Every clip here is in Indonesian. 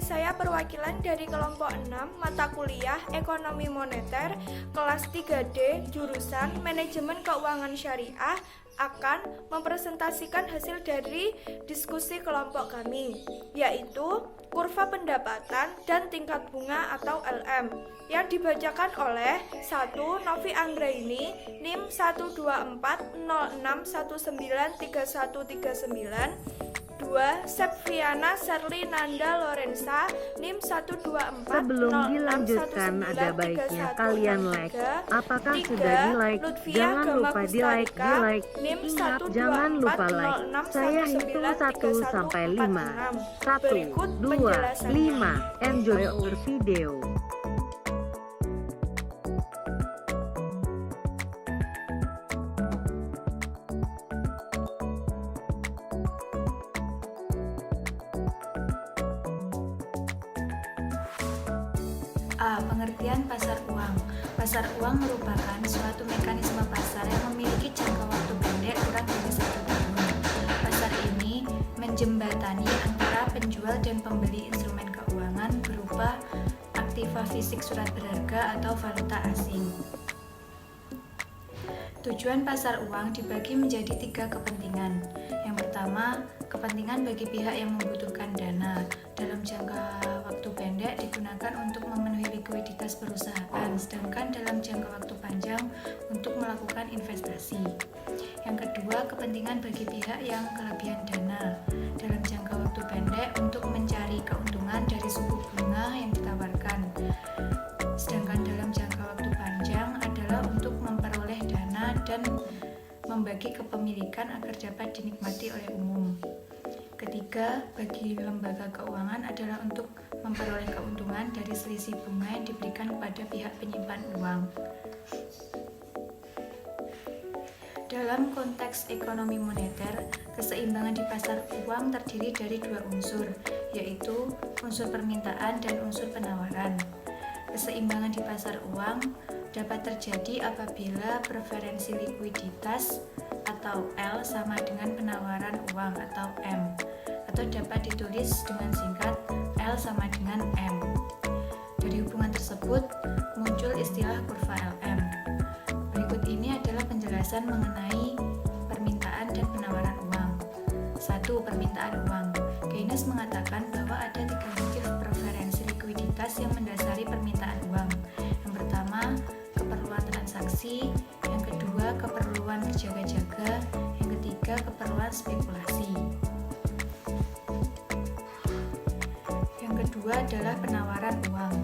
saya perwakilan dari kelompok 6 mata kuliah Ekonomi Moneter kelas 3D jurusan Manajemen Keuangan Syariah akan mempresentasikan hasil dari diskusi kelompok kami, yaitu kurva pendapatan dan tingkat bunga atau LM yang dibacakan oleh 1. Novi Anggraini NIM 12406193139, 2. Sepviana Serli Nanda Lorenza NIM 12406193139, Sebelum dilanjutkan ada baiknya kalian like. Apakah sudah di like? Jangan lupa di like. NIM Ingat, jangan lupa like. Saya hitung 1 sampai 5. 1, 2, 5. Enjoy our video. A. Pengertian pasar uang. Pasar uang merupakan suatu mekanisme pasar yang memiliki jangka waktu pendek kurang dari 1 tahun. Pasar ini menjembatani antara penjual dan pembeli instrumen keuangan berupa aktiva fisik surat berharga atau valuta asing. Tujuan pasar uang dibagi menjadi 3 kepentingan. Yang pertama, kepentingan bagi pihak yang membutuhkan dana dalam jangka waktu pendek digunakan untuk memenuhi likuiditas perusahaan, sedangkan dalam jangka waktu panjang untuk melakukan investasi. Yang kedua, kepentingan bagi pihak yang kelebihan dana dalam jangka waktu pendek untuk mencari keuntungan dari suku bunga yang ditawarkan, sedangkan dalam jangka waktu panjang adalah untuk memperoleh dana dan membagi kepemilikan agar dapat dinikmati oleh umum. Ketiga, bagi lembaga keuangan adalah untuk memperoleh keuntungan dari selisih bunga yang diberikan kepada pihak penyimpan uang. Dalam konteks ekonomi moneter, keseimbangan di pasar uang terdiri dari 2 unsur, yaitu unsur permintaan dan unsur penawaran. Keseimbangan di pasar uang dapat terjadi apabila preferensi likuiditas atau L sama dengan penawaran uang atau M, atau dapat ditulis dengan singkat L sama dengan M. Dari hubungan tersebut muncul istilah kurva LM. Berikut ini adalah penjelasan mengenai permintaan dan penawaran uang. 1. Permintaan uang. Keynes mengatakan bahwa ada 3 motif preferensi likuiditas yang mendasari permintaan uang. Yang pertama, keperluan transaksi. Yang kedua, keperluan berjaga-jaga. Yang ketiga, keperluan spekulasi. Yang kedua adalah penawaran uang.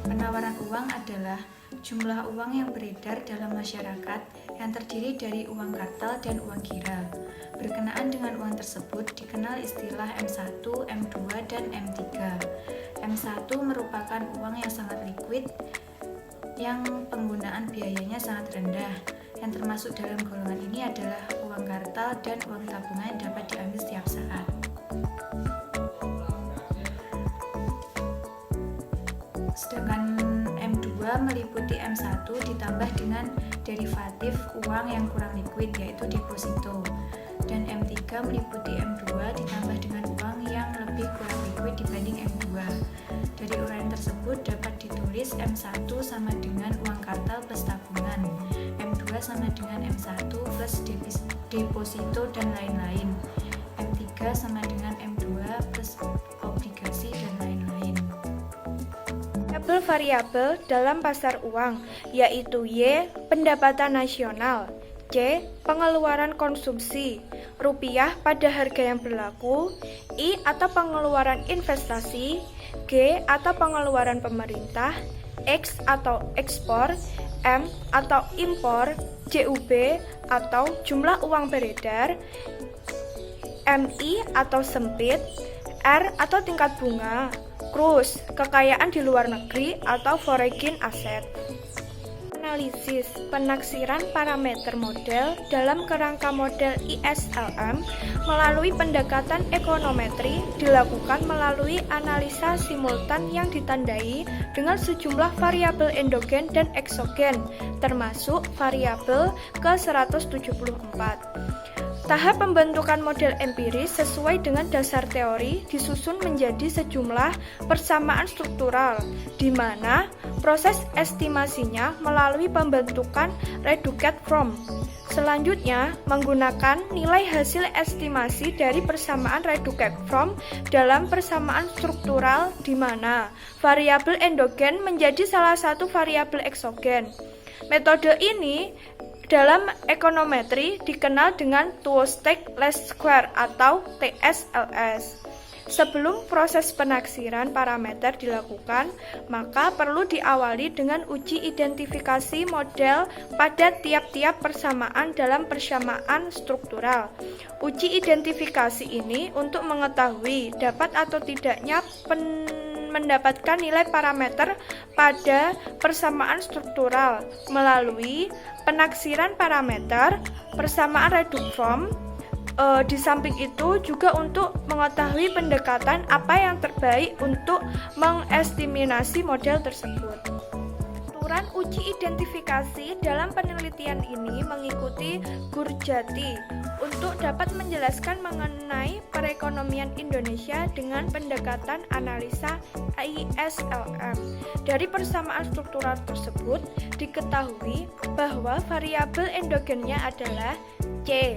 Penawaran uang adalah jumlah uang yang beredar dalam masyarakat yang terdiri dari uang kartal dan uang kira. Berkenaan dengan uang tersebut dikenal istilah M1, M2, dan M3. M1 merupakan uang yang sangat liquid, yang penggunaan biayanya sangat rendah. Yang termasuk dalam golongan ini adalah uang kartal dan uang tabungan yang dapat diambil setiap saat. Sedangkan M2 meliputi M1 ditambah dengan derivatif uang yang kurang liquid, yaitu deposito. Dan M3 meliputi M2 ditambah dengan uang yang lebih kurang liquid dibanding M2. Dari uraian tersebut dapat ditulis M1 sama dengan uang kartal plus tabungan, M2 sama dengan M1 plus deposito dan lain-lain, M3 sama dengan M2 plus obligasi dan lain-lain. Variabel dalam pasar uang, yaitu Y. Pendapatan nasional, C. Pengeluaran konsumsi, rupiah pada harga yang berlaku, I. Atau pengeluaran investasi, G. Atau pengeluaran pemerintah, X. Atau ekspor, M. Atau impor, JUB. Atau jumlah uang beredar, MI. Atau sempit, R. Atau tingkat bunga, Krus, kekayaan di luar negeri atau foreign asset. Analisis penaksiran parameter model dalam kerangka model ISLM melalui pendekatan ekonometri dilakukan melalui analisa simultan yang ditandai dengan sejumlah variabel endogen dan eksogen, termasuk variabel ke-174. Tahap pembentukan model empiris sesuai dengan dasar teori disusun menjadi sejumlah persamaan struktural, di mana proses estimasinya melalui pembentukan reduced from. Selanjutnya, menggunakan nilai hasil estimasi dari persamaan reduced from dalam persamaan struktural di mana variabel endogen menjadi salah satu variabel eksogen. Metode ini dalam ekonometri dikenal dengan two-stage least square atau TSLS. Sebelum proses penaksiran parameter dilakukan, maka perlu diawali dengan uji identifikasi model pada tiap-tiap persamaan dalam persamaan struktural. Uji identifikasi ini untuk mengetahui dapat atau tidaknya mendapatkan nilai parameter pada persamaan struktural melalui penaksiran parameter, persamaan reduced from. Di samping itu juga untuk mengetahui pendekatan apa yang terbaik untuk mengestimasi model tersebut. Aturan uji identifikasi dalam penelitian ini mengikuti Gurjati untuk dapat menjelaskan mengenai perekonomian Indonesia dengan pendekatan analisa ISLM. Dari persamaan struktural tersebut diketahui bahwa variabel endogennya adalah C,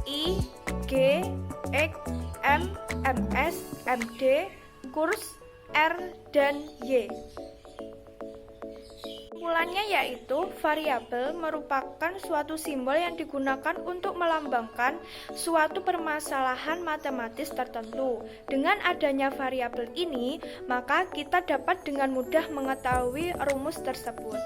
I, G, X, M, MS, MD, kurs, R, dan Y. Kesimpulannya yaitu variabel merupakan suatu simbol yang digunakan untuk melambangkan suatu permasalahan matematis tertentu. Dengan adanya variabel ini, maka kita dapat dengan mudah mengetahui rumus tersebut.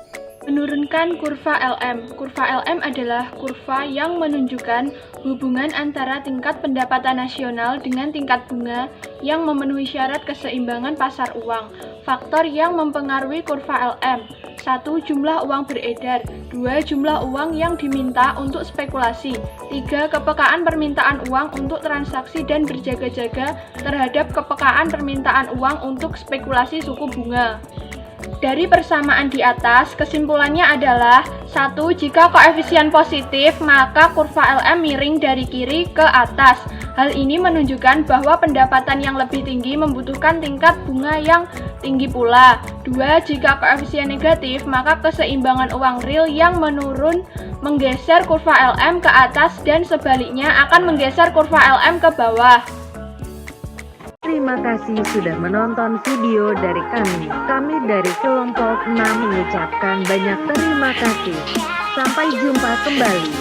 Menurunkan kurva LM. Kurva LM adalah kurva yang menunjukkan hubungan antara tingkat pendapatan nasional dengan tingkat bunga yang memenuhi syarat keseimbangan pasar uang. Faktor yang mempengaruhi kurva LM: 1. Jumlah uang beredar. 2. Jumlah uang yang diminta untuk spekulasi. 3. Kepekaan permintaan uang untuk transaksi dan berjaga-jaga terhadap kepekaan permintaan uang untuk spekulasi suku bunga. Dari persamaan di atas, kesimpulannya adalah 1. Jika koefisien positif, maka kurva LM miring dari kiri ke atas. Hal ini menunjukkan bahwa pendapatan yang lebih tinggi membutuhkan tingkat bunga yang tinggi pula. 2. Jika koefisien negatif, maka keseimbangan uang real yang menurun menggeser kurva LM ke atas dan sebaliknya akan menggeser kurva LM ke bawah. Terima kasih sudah menonton video dari kami. Kami dari kelompok 6 mengucapkan banyak terima kasih. Sampai jumpa kembali.